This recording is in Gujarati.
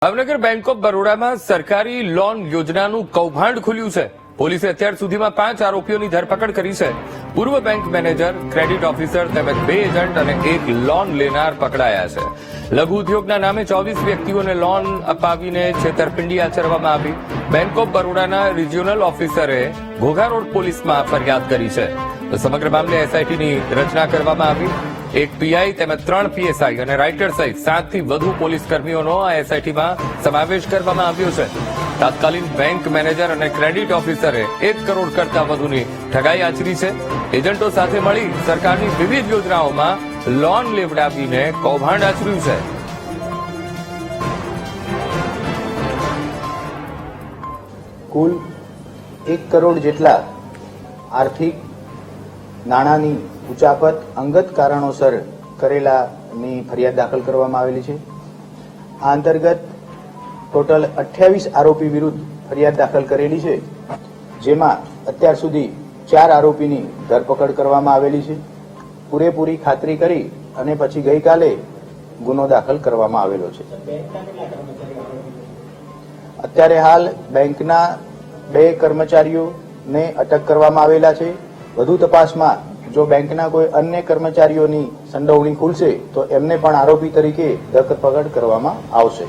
ભાવનગર બેંક ઓફ બરોડામાં સરકારી લોન યોજનાનું કૌભાંડ ખુલ્યું છે। પોલીસે અત્યાર સુધીમાં 5 આરોપીઓની ધરપકડ કરી છે। પૂર્વ બેંક મેનેજર, ક્રેડિટ ઓફિસર તેમજ 2 એજન્ટ અને 1 લોન લેનાર પકડાયા છે। લઘુ ઉદ્યોગના નામે 24 વ્યક્તિઓને લોન અપાવીને છેતરપિંડી આચરવામાં આવી। બેંક ઓફ બરોડાના રિજિયોનલ ઓફિસરે ઘોઘા રોડ પોલીસમાં ફરિયાદ કરી છે। સમગ્ર મામલે એસઆઈટીની રચના કરવામાં આવી। 1 પીઆઈ તેમજ 3 પીએસઆઈ અને રાઇટર સહિત 7 થી વધુ પોલીસ કર્મીઓનો આ એસઆઈટીમાં સમાવેશ કરવામાં આવ્યો છે। તાત્કાલિક બેંક મેનેજર અને ક્રેડિટ ઓફિસરે 1 કરોડ કરતા વધુની ઠગાઈ આચરી છે। એજન્ટો સાથે મળી સરકારની વિવિધ યોજનાઓમાં લોન લેવડાવીને કૌભાંડ આચર્યું છે। કુલ 1 કરોડ જેટલા આર્થિક નાણાંની ઉચાપત અંગત કારણોસર કરેલાની ફરિયાદ દાખલ કરવામાં આવેલી છે। આ અંતર્ગત ટોટલ 28 આરોપી વિરુદ્ધ ફરિયાદ દાખલ કરેલી છે, જેમાં અત્યાર સુધી 4 આરોપીની ધરપકડ કરવામાં આવેલી છે। પૂરેપૂરી ખાતરી કરી અને પછી ગઈકાલે ગુનો દાખલ કરવામાં આવેલો છે। અત્યારે હાલ બેંકના 2 કર્મચારીઓને અટક કરવામાં આવેલા છે। વધુ તપાસમાં જો બેંકના કોઈ અન્ય કર્મચારીઓની સંડોવણી ખુલશે તો એમને પણ આરોપી તરીકે ધરપકડ કરવામાં આવશે।